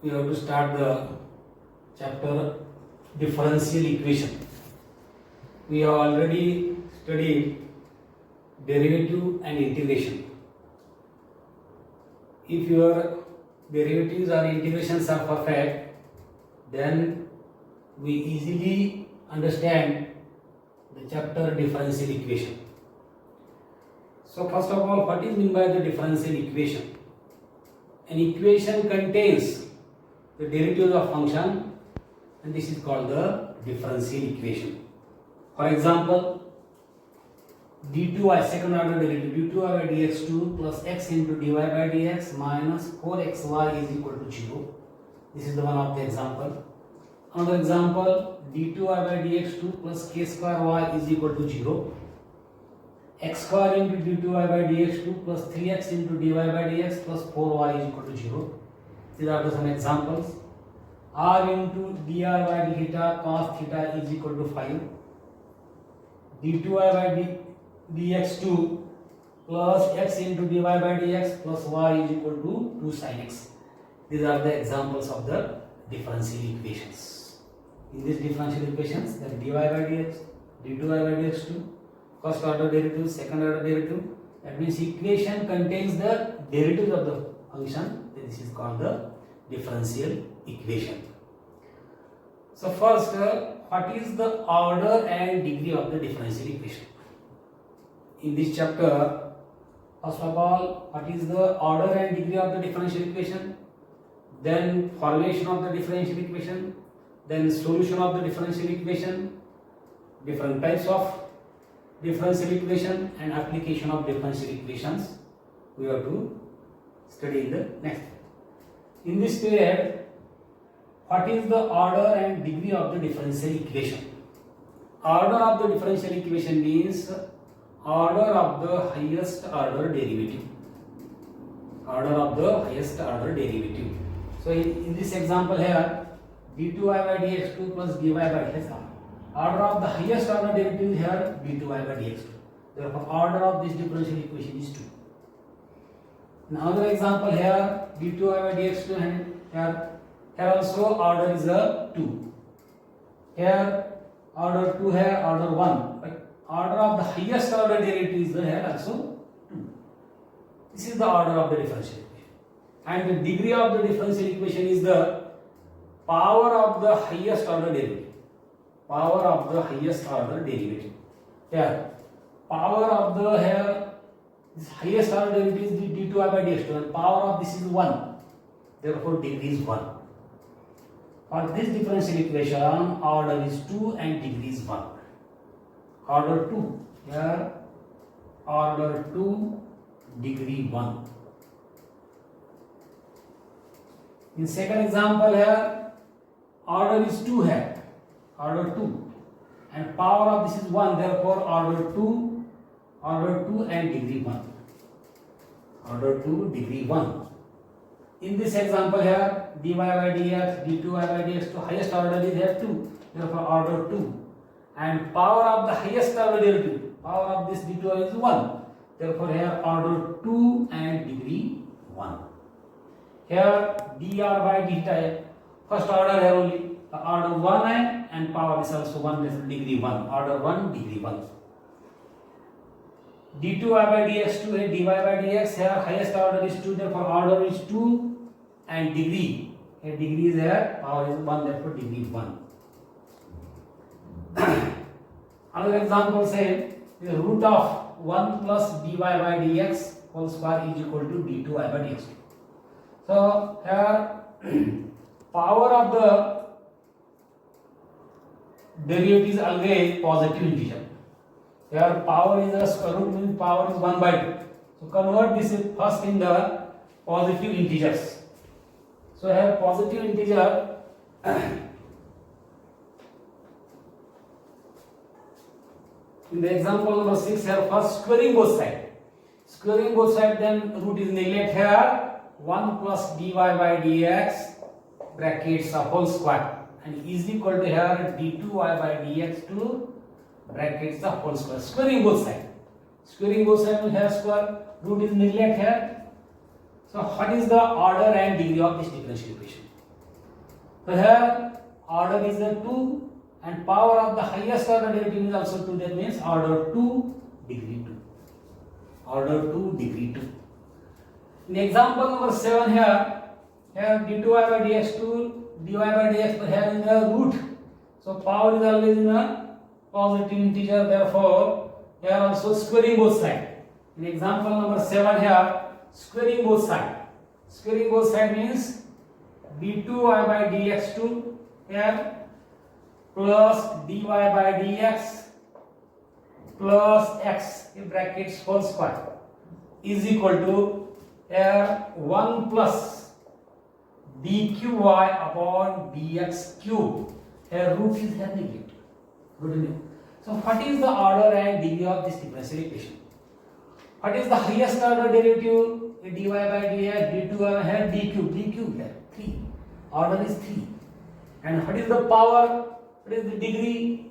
we have to start the chapter differential equation. We have already studied derivative and integration. If your derivatives or integrations are perfect, then we easily understand the chapter differential equation. So first of all, what is meant by the differential equation? An equation contains the derivatives of function, and this is called the differential equation. For example, d2y second order derivative d2y by dx2 plus x into dy by dx minus 4xy is equal to 0. This is the one of the example. Another example, d2y by dx2 plus k square y is equal to 0. X square into d2y by dx2 plus 3x into dy by dx plus 4y is equal to 0. These are some examples. R into dr by d theta cos theta is equal to 5. d2y by dx2 plus x into dy by dx plus y is equal to 2 sin x. These are the examples of the differential equations. In these differential equations, the dy by dx, d2y by dx2, first order derivative, second order derivative, that means equation contains the derivatives of the function. This is called the differential equation. So first, what is the order and degree of the differential equation? In this chapter, first of all, what is the order and degree of the differential equation? Then formation of the differential equation, then solution of the differential equation, different types of differential equation and application of differential equations we have to study in the next. In this period, what is the order and degree of the differential equation? Order of the differential equation means order of the highest order derivative. Order of the highest order derivative. So in this example here, d2y by dx2 plus dy by dx. Order of the highest order derivative here d2y by dx2. Therefore, order of this differential equation is 2. Another example here d2y by dx2 and here also order is a 2. Here order 2 here order 1. But order of the highest order derivative is here also 2. This is the order of the differential equation. And the degree of the differential equation is the power of the highest order derivative. Power of the highest order derivative. Here, power of the here this highest order derivative is d2y by dx2 and power of this is 1. Therefore, degree is 1. For this differential equation, order is 2 and degree is 1. Order 2 here, order 2, degree 1. In second example here, order is 2 here. Order 2 and power of this is 1, therefore order 2 and degree 1. Order 2, degree 1. In this example here, dy by dx, d2y by dx, to highest order is here 2, therefore order 2. And power of the highest order derivative, power of this d2y is 1, therefore here order 2 and degree 1. Here dr by d, first order here only. Order 1 and power is also 1, therefore degree 1. Order 1, degree 1. d2y by dx2 and dy by dx, here highest order is 2, therefore order is 2 and degree. Here degree is here, power is 1, therefore degree 1. Another example say the root of 1 plus dy by dx whole square is equal to d2y by dx2. So here power of the derivative is always positive integer. Here power is a square root means power is 1 by 2. So convert this first in the positive integers. So here positive integer in the example number 6 here, first squaring both sides. Squaring both sides, then root is neglect here 1 plus dy by dx brackets a whole square and is equal to here d2y by dx to brackets the whole square. Squaring both sides. Squaring both sides will have square. Root is neglect here. So what is the order and degree of this differential equation? So here order is the 2 and power of the highest order derivative is also 2. That means order 2 degree 2. Order 2 degree 2. In example number 7 here d2y by dx2 dy by dx, but here in the root. So power is always in a positive integer. Therefore here also squaring both sides. In example number 7 here, squaring both sides. Squaring both sides means d2y by dx2 here plus dy by dx plus x in brackets whole square is equal to here 1 plus dqy upon dx cube. Here root is here negative. So what is the order and degree of this differential equation? What is the highest order derivative? dy by dx, d2 here d cube here 3. Order is 3. And what is the power? What is the degree?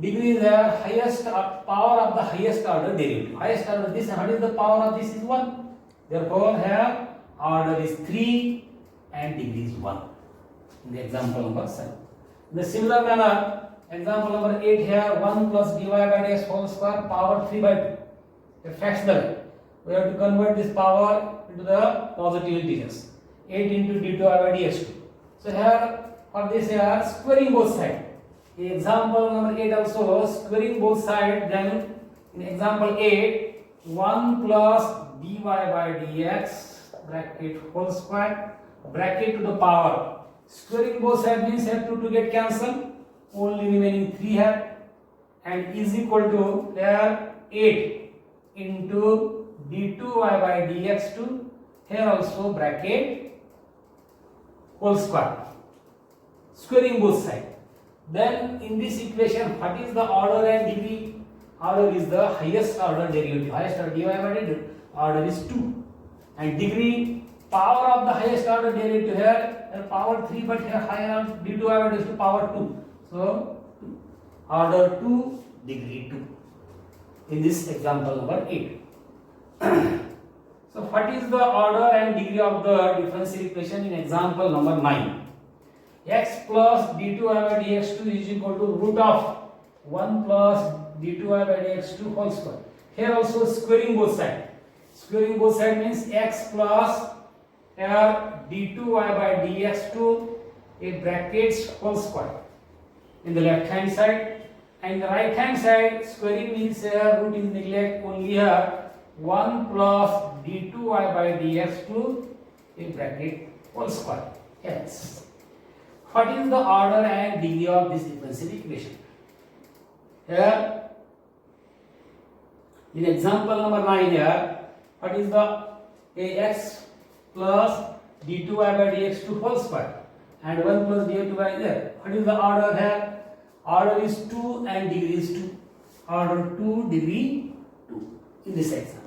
Degree is the highest power of the highest order derivative. Highest order this, and what is the power of this is 1. Therefore here order is 3 and degree is 1. In the example number 7. In the similar manner, example number 8 here 1 plus dy by dx whole square power 3 by 2. A fractional. We have to convert this power into the positive integers. 8 into d2 by dx2. So here for this here squaring both sides. In example number 8 also squaring both sides. Then in example 8 1 plus dy by dx bracket whole square bracket to the power. Squaring both sides means here 2 to get cancelled. Only remaining 3 here and is equal to here 8 into d2y by dx2 here also bracket whole square, squaring both sides. Then in this equation what is the order and degree? Order is the highest order derivative. Highest order dy by dx order is 2 and degree power of the highest order derivative here power 3, but here higher d2y by dx to power 2. So order 2 degree 2 in this example number 8. So what is the order and degree of the differential equation in example number 9? X plus d2y by dx2 is equal to root of 1 plus d2y by dx2 whole square. Here also squaring both sides. Squaring both sides means x plus here d2y by dx2 a brackets whole square in the left hand side, and the right hand side squaring means here root is neglect, only here 1 plus d2y by dx2 in bracket whole square. Yes. What is the order and degree of this differential equation? Here in example number 9 here, what is the ax plus d2y by dx2 whole square and 1 plus d2 by there. What is the order here? Order is 2 and degree is 2. Order 2 degree 2 in this example.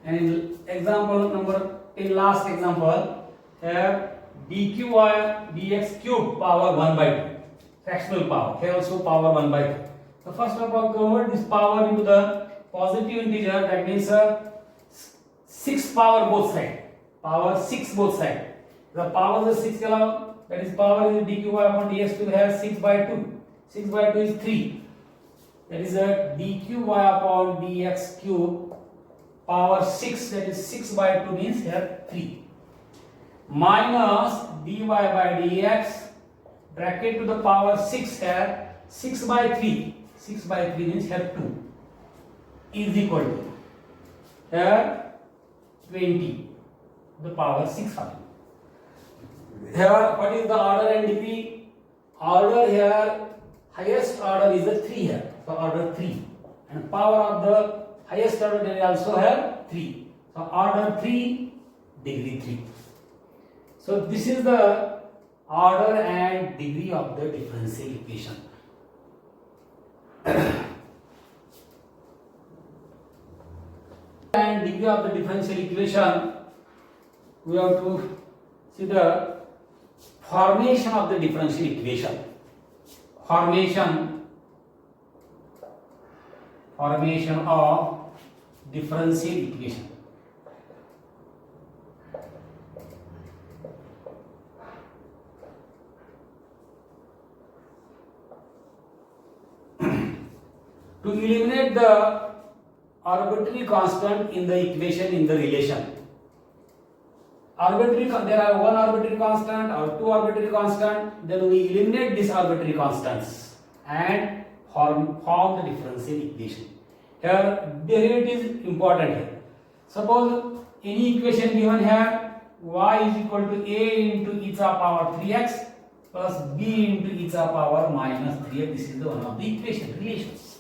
And in example number, in last example, here dqy dx cube power 1 by 2. Fractional power. Here also power 1 by 2. So first of all, convert this power into the positive integer. That means 6 power both sides. Power 6 both sides. The power is 6 allow. That is power is dqy upon dx cube here 6 by 2. 6 by 2 is 3. That is a dqy upon dx cube power 6. That is 6 by 2 means here 3. Minus dy by dx bracket to the power 6 here 6 by 3. 6 by 3 means here 2 is equal to here 20 the power 6 coming. Here what is the order and degree? Order here highest order is the 3 here. So order 3 and power of the highest order is also here 3. So order 3 degree 3. So this is the order and degree of the differential equation. And degree of the differential equation, we have to see the formation of the differential equation. Formation of differential equation. To eliminate the arbitrary constant in the equation in the relation. There are one arbitrary constant or two arbitrary constant, then we eliminate these arbitrary constants and form the differential equation. Here derivative is important here. Suppose any equation given here, y is equal to a into e to the power 3x plus b into e to the power minus 3x. This is the one of the equation relations.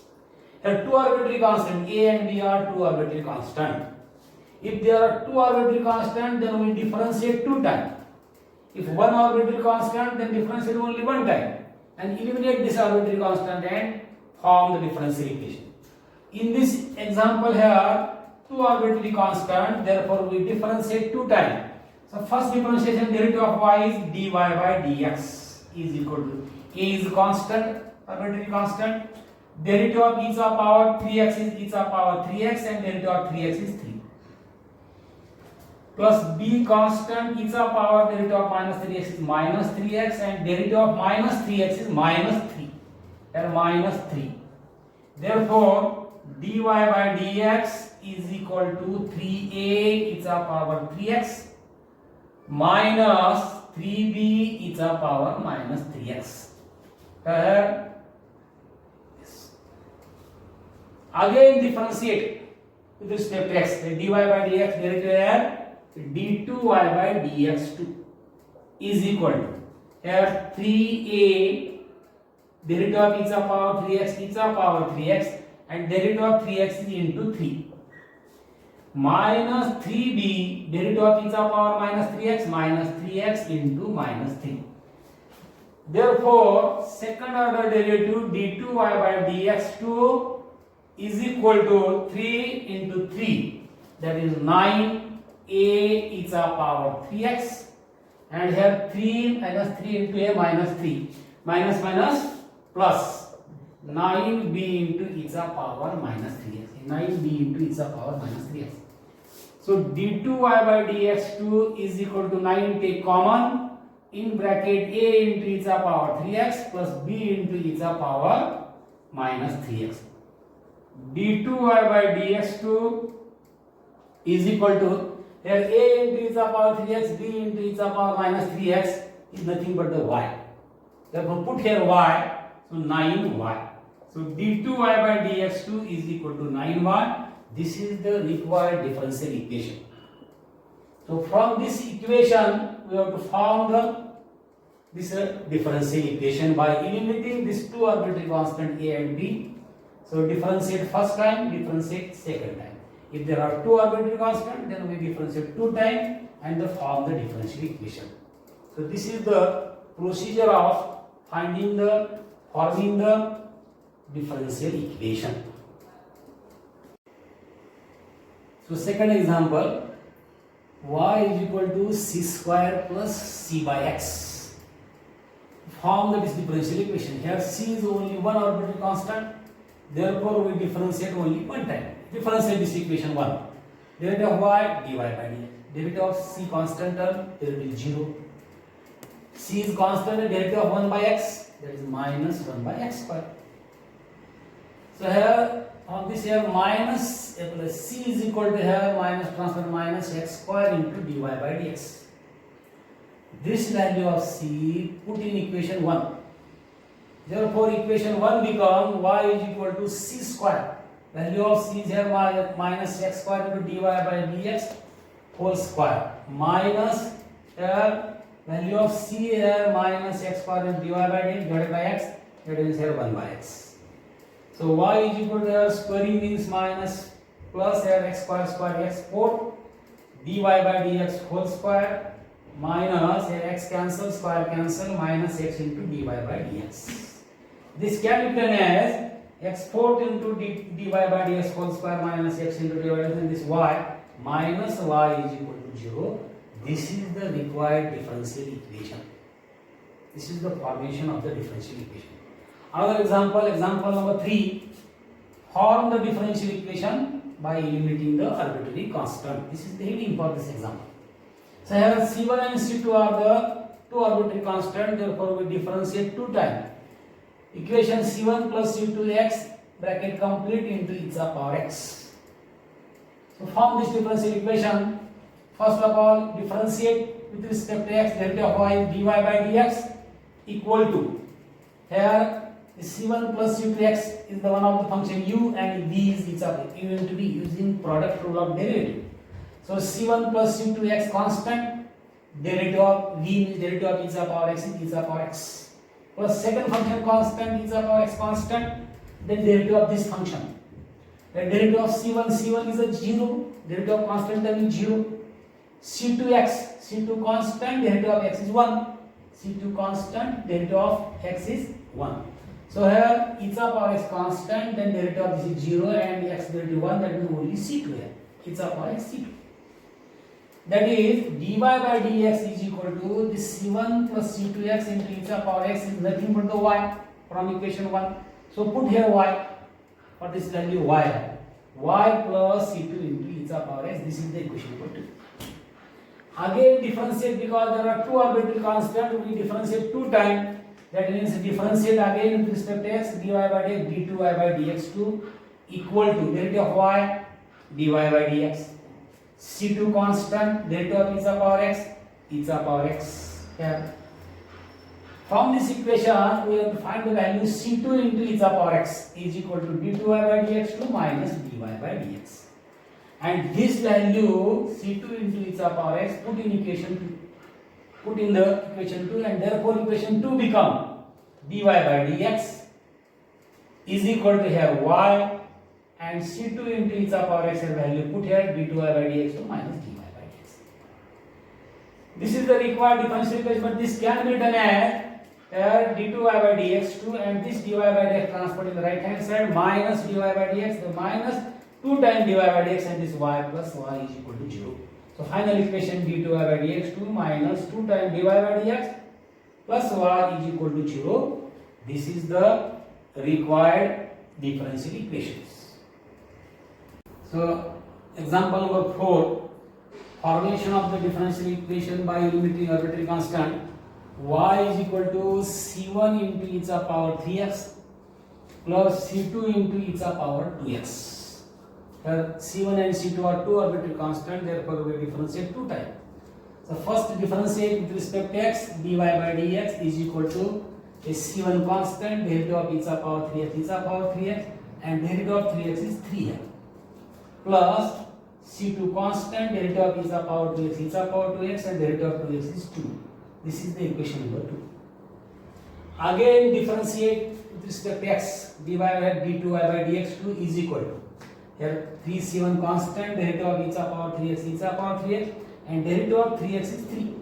Here two arbitrary constants a and b are two arbitrary constants. If there are two arbitrary constants, then we differentiate two times. If one arbitrary constant, then differentiate only one time and eliminate this arbitrary constant and form the differential equation. In this example here, two arbitrary constant, therefore we differentiate two times. So first differentiation derivative of y is dy by dx is equal to a is constant, arbitrary constant. Derivative of e to the power 3x is e to the power 3x and derivative of 3x is 3. Plus b constant e to the power derivative of minus 3x is minus 3x and derivative of minus 3x is minus 3. Here minus 3. Therefore, dy by dx is equal to 3a e to the power 3x minus 3b e to the power minus 3x. Here again differentiate with respect to x. dy by dx derivative here d2y by dx2 is equal to here 3a derivative of e to the power 3x e to the power 3x and derivative of 3x is into 3 minus 3b derivative of e to the power minus 3x into minus 3. Therefore, second order derivative d2y by dx2 is equal to 3 into 3, that is 9a e to the power 3x, and here 3 minus 3 into a minus 3 minus plus 9b into e to the power minus 3x, 9b into e to the power minus 3x. So d2y by dx2 is equal to 9, take common, in bracket a into e to the power 3x plus b into e to the power minus 3x. d2y by dx2 is equal to here a into e to the power 3x, b into e to the power minus 3x is nothing but the y. Therefore put here y, so 9y. So d2y by dx2 is equal to 9y. This is the required differential equation. So from this equation we have to form this differential equation by eliminating these two arbitrary constant a and b. So differentiate first time, differentiate second time. If there are two arbitrary constants, then we differentiate two times and form the differential equation. So this is the procedure of forming the differential equation. So second example, y is equal to c square plus c by x. Form the differential equation. Here c is only one arbitrary constant. Therefore, we differentiate only one time. Differentiate this equation 1. Derivative of y, dy by dx. Derivative of c constant term, derivative 0. C is constant, derivative of 1 by x, that is minus 1 by x square. So here, on this here, minus plus c is equal to here minus transfer minus x square into dy by dx. This value of c put in equation 1. Therefore, equation 1 becomes y is equal to c square. Value of c is here minus x square into dy by dx whole square minus here value of c here minus x square into dy by dx divided by x, that is here 1 by x. So y is equal to here squaring means minus plus here x square x 4 dy by dx whole square minus here x cancel square cancel minus x into dy by dx. This can be written as x 4 into dy by dx whole square minus x into dy by dx, and this y minus y is equal to 0. This is the required differential equation. This is the formation of the differential equation. Another example, example number 3. Form the differential equation by eliminating the arbitrary constant. This is the heading for this example. So here C1 and C2 are the two arbitrary constants. Therefore, we differentiate two times. Equation C1 plus C2x bracket complete into e to the power x. So from this differential equation, first of all differentiate with respect to x, derivative of y is dy by dx equal to, here c1 plus c2x is the one of the function u and v is its of u into v using product rule of derivative. So c1 plus c2x constant, derivative of v means derivative of e to the power x is e to the power x, plus second function constant e to the power x constant, then derivative of this function. The derivative of c1 is a 0, derivative of constant term is 0. c2 constant, derivative of x is 1. c2 constant, derivative of x is 1. So here e to the power x constant, then derivative of this is 0 and x derivative 1, that means only c2 here. E to the power x c2. That is dy by dx is equal to this c1 plus c2x into e to the power x is nothing but the y from equation 1. So put here y. For this value y plus c2 into e to the power x. This is the equation number 2. Again differentiate, because there are two arbitrary constants, we differentiate two times. That means differentiate again with respect to x, dy by dx, d2y by dx2 equal to derivative of y, dy by dx. c2 constant, derivative of e to the power x, e to the power x. Here. From this equation, we have to find the value c2 into e to the power x is equal to d2y by dx2 minus dy by dx. And this value c2 into e to the power x put in equation 2. Put in the equation 2, and therefore equation 2 become dy by dx is equal to here y, and c2 into e to the power x value put here d2y by dx2 minus dy by dx. This is the required differential equation, but this can be written as here d2y by dx2 and this dy by dx transferred in the right hand side minus dy by dx, the minus 2 times dy by dx, and this y plus y is equal to 0. So final equation d2y by dx2 minus 2 times dy by dx plus y is equal to 0. This is the required differential equations. So example number 4, formulation of the differential equation by limiting arbitrary constant. Y is equal to c1 into e to the power 3x plus c2 into e to the power 2x. Here c1 and c2 are two arbitrary constant, therefore we differentiate two times. So first differentiate with respect to x, dy by dx is equal to a c1 constant, derivative of e to the power 3x, e to the power 3x, and derivative of 3x is 3 here, plus c2 constant, derivative of e to the power 2x, e to the power 2x, and derivative of 2x is 2. This is the equation number 2. Again differentiate with respect to x, dy by d2y by dx2 is equal to, here 3c1 constant, derivative of e to the power 3x, e to the power 3x, and derivative of 3x is 3,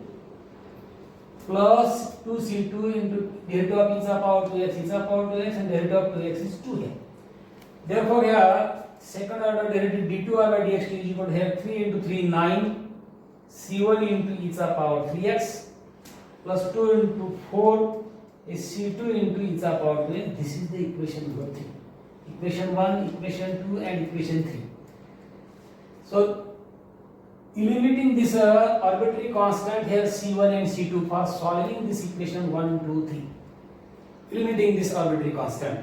plus 2c2 into derivative of e to the power 2x, e to the power 2x, and derivative of 2x is 2 here. Therefore here second order derivative d2y by dx2 is equal to here 3 into 3 9, c1 into e to the power 3x plus 2 into 4 is c2 into e to the power 2x. This is the equation number 3. Equation 1, equation 2, and equation 3. So eliminating this arbitrary constant here c1 and c2 for solving this equation 1, 2, 3. Eliminating this arbitrary constant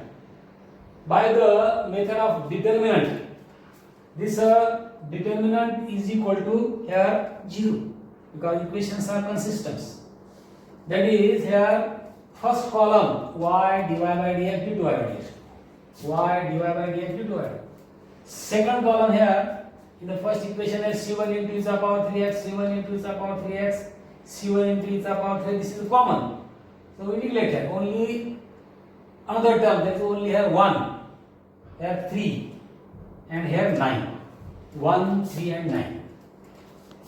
by the method of determinant. This determinant is equal to here 0 because equations are consistent. That is here first column y dy by dx d2y by dx, y dy by dx d2y. Second column here in the first equation is c1 into e to the power 3x, c1 into e to the power 3x, c1 into e to the power 3x. This is common, so we neglect here. Only another term, that is only here 1, here 3, and here 9. 1, 3, and 9.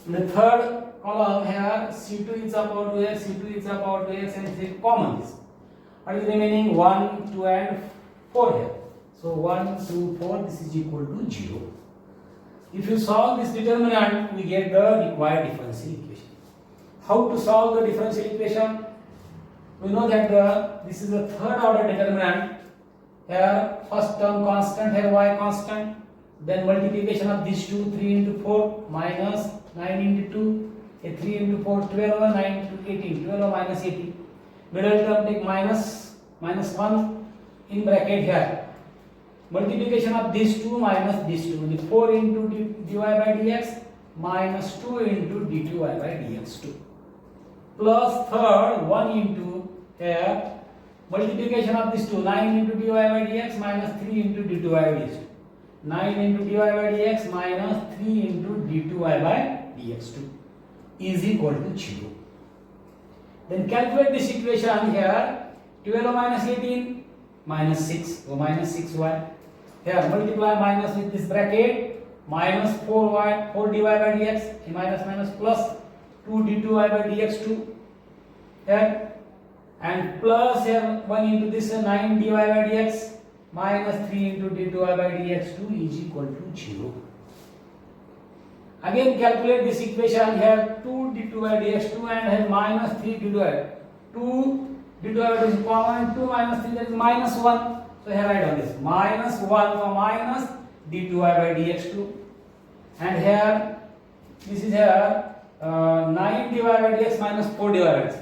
In the third column here c2 e to the power 2x, c2 e to the power 2x, and 3 common. What is remaining? 1, 2, and 4 here. So 1, 2, 4, this is equal to 0. If you solve this determinant, we get the required differential equation. How to solve the differential equation? We know that this is the third order determinant. Here first term constant, here y constant, then multiplication of these two, 3 into 4 minus 9 into 2, a 3 into 4, 12 over 9 into 18, 12 over minus 18. Middle term take minus 1 in bracket here. multiplication of these two minus these two, the 4 into dy by dx minus 2 into dy by dx2, plus third 1 into here multiplication of these two, 9 into dy by dx minus 3 into dy by dx2, 9 into dy by dx minus 3 into dy by dx2 is equal to 0. Then calculate this equation here. 12 minus 18 minus 6, so minus 6y. Here multiply minus with this bracket, minus 4y, 4 dy by dx, minus minus plus 2 dy by dx2 here, and plus here 1 into this 9 dy by dx minus 3 into dy by dx2 is equal to 0. Again calculate this equation here, 2 dy by dx2 and here minus 3 dy. 2 dy by dx is common, 2 minus 3 that is minus 1. So here write down this minus 1 or minus dy by dx2, and here this is here 9 dy by dx minus 4 dy by dx.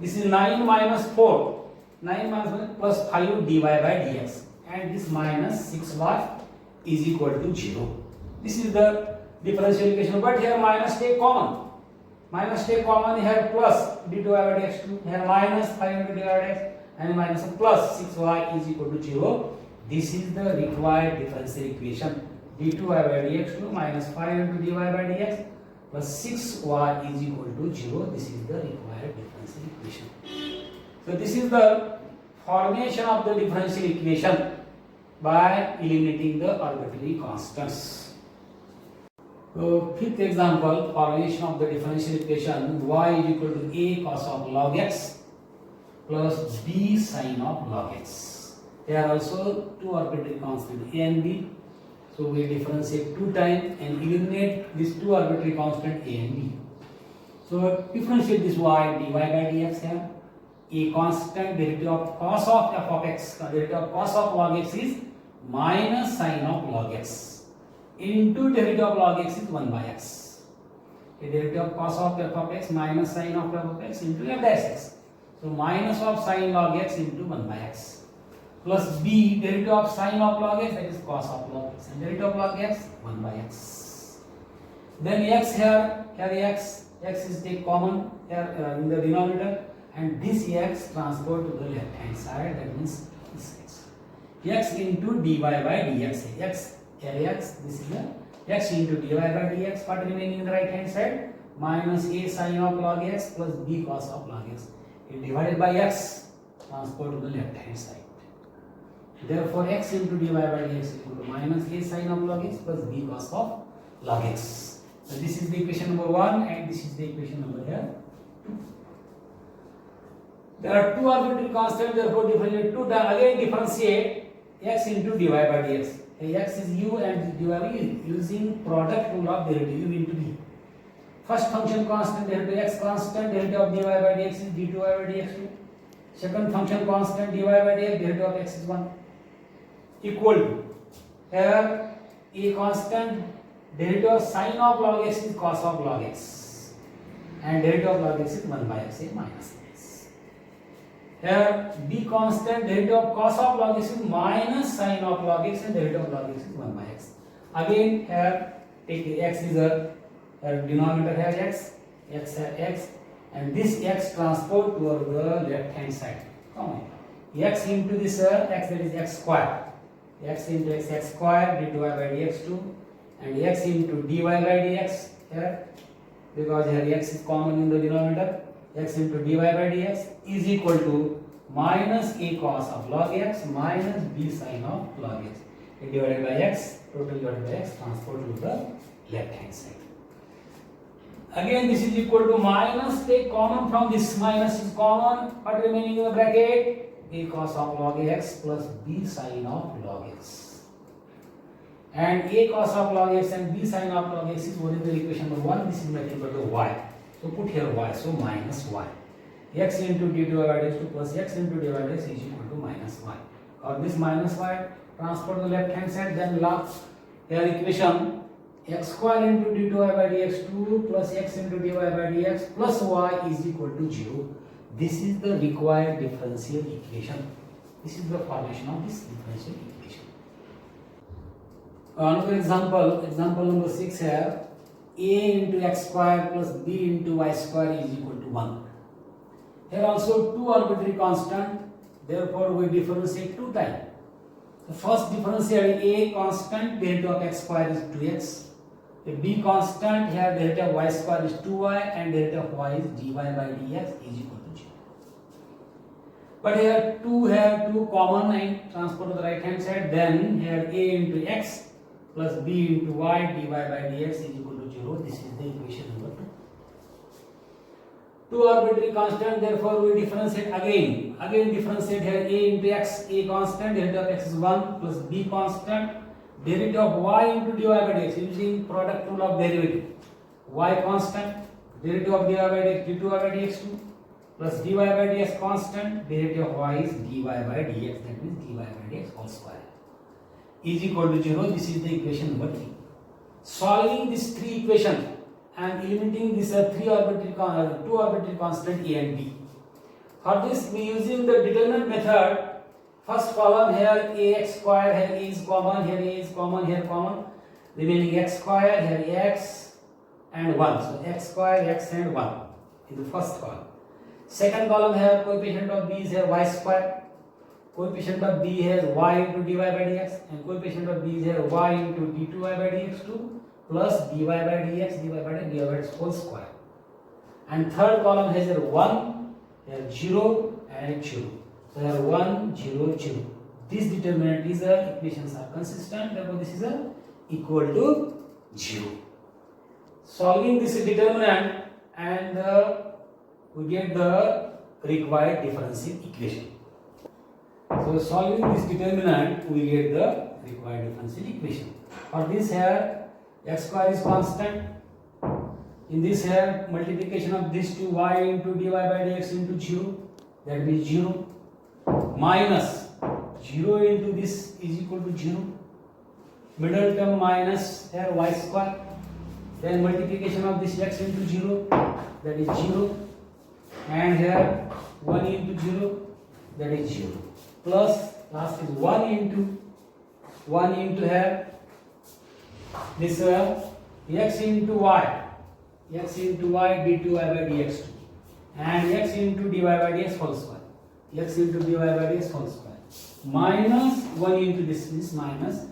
This is 9 minus 4, 9 minus 1 plus 5 dy by dx, and this minus 6y is equal to 0. This is the differential equation, but here minus take common. Minus take common here, plus dy by dx2, here minus 5 into dy by dx, and minus plus 6y is equal to 0. This is the required differential equation, dy by dx2 minus 5 into dy by dx plus 6y is equal to 0. This is the required differential equation. So this is the formation of the differential equation by eliminating the arbitrary constants. So fifth example, formation of the differential equation y is equal to a cos of log x plus b sin of log x. There are also two arbitrary constants a and b. So we differentiate 2 times and eliminate these two arbitrary constants a and b. So differentiate this y dy by dx here. A constant derivative of cos of f of x, derivative of cos of log x is minus sin of log x, into derivative of log x is 1 by x. A derivative of cos of f of x minus sin of f of x into f dash x. So minus of sin log x into 1 by x, plus b derivative of sin of log x, that is cos of log x, and derivative of log x 1 by x. Then x here x is take common here in the denominator, and this x transfer to the left hand side, that means this x into dy by dx. X, this is the x into dy by dx, what remaining in the right hand side, minus a sin of log x plus b cos of log x, it divided by x, transfer to the left hand side. Therefore x into dy by dx is equal to minus a sin of log x plus b cos of log x. So this is the equation number 1, and this is the equation number here 2. There are two arbitrary constants, therefore differentiate 2 times. Again differentiate x into dy by dx. X is u and dy by using product rule of derivative u into b. First function constant derivative x constant, derivative of dy by dx is dy by dx2. Second function constant dy by dx, derivative of x is 1, equal to here a constant derivative of sin of log x is cos of log x, and derivative of log x is 1 by x, a minus x. Here b constant, derivative of cos of log x is minus sin of log x, and derivative of log x is 1 by x. Again here take x is a denominator here x here x, and this x transport toward the left hand side. Come on, x into this x, that is x square, x into x square dy by dx2, and x into dy by dx here, because here x is common in the denominator, x into dy by dx is equal to minus a cos of log x minus b sin of log x, divided by x, total divided by x, transfer to the left hand side. Again this is equal to minus, take common from this, minus is common, what remaining in the bracket, a cos of log x plus b sin of log x, and a cos of log x and b sin of log x is what is the equation number 1, this is nothing but the y. So put here y, so minus y, x into dy by dx2 plus x into dy by dx is equal to minus y, or this minus y transfer to the left hand side, then last here equation x square into dy by dx2 plus x into dy by dx plus y is equal to 0. This is the required differential equation. This is the formation of this differential equation. Another example number 6 here. A into x square plus b into y square is equal to 1. Here also two arbitrary constant, therefore we differentiate two times. The first differential a constant, derivative of x square is 2x. A b constant, here derivative of y square is 2y and derivative of y is dy by dx is equal to 0. But here 2 have 2 common and transfer to the right hand side, then here a into x plus b into y dy by dx is equal to 0. This is the equation number 2. Two arbitrary constant, therefore we differentiate again. Again differentiate here a into x, a constant, derivative of x is 1 plus b constant, derivative of y into dy by dx using product rule of derivative. Y constant, derivative of dy by dx d2 by dx2 plus dy by dx constant, derivative of y is dy by dx, that means dy by dx whole square is equal to 0. This is the equation number 3. Solving these three equations and eliminating these two arbitrary constant a and b. For this we using the determinant method. First column here ax square, here a is common, here a is common, here common, remaining x square, here x and 1. So x square, x and 1 in the first column. Second column here coefficient of b is here y square, coefficient of b here y into dy by dx, and coefficient of b is here y into d2y by dx2 plus dy by dx, dy by dx whole square. And third column has here 1, here 0 and 0. So here 1, 0, 0. This determinant is equations are consistent, therefore this is equal to 0. Solving this determinant and we get the required differential equation. So solving this determinant we get the required differential equation. For this here x square is constant. In this here multiplication of this to y into dy by dx into 0, that means 0, minus 0 into this is equal to 0, middle term minus here y square, then multiplication of this x into 0, that is 0, and here 1 into 0, that is 0, plus last is 1 into here this x into y d2y by dx2 and x into dy by dx whole square, x into dy by dx whole square, minus 1 into this is minus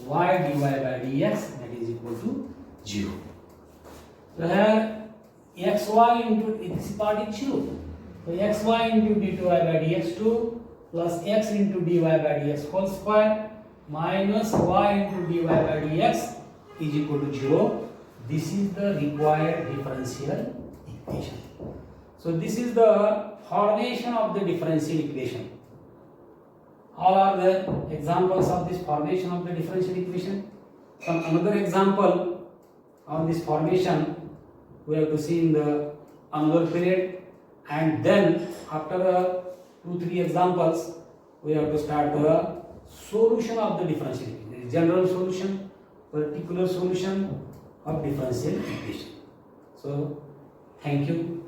y dy by dx, that is equal to 0. So here xy into this part is 0. So xy into d2y by dx2 plus x into dy by dx whole square minus y into dy by dx is equal to 0. This is the required differential equation. So this is the formation of the differential equation. All are the examples of this formation of the differential equation. Some another example of this formation we have to see in the another period, and then after 2-3 examples we have to start the solution of the differential equation. General solution, particular solution of differential equation. So thank you.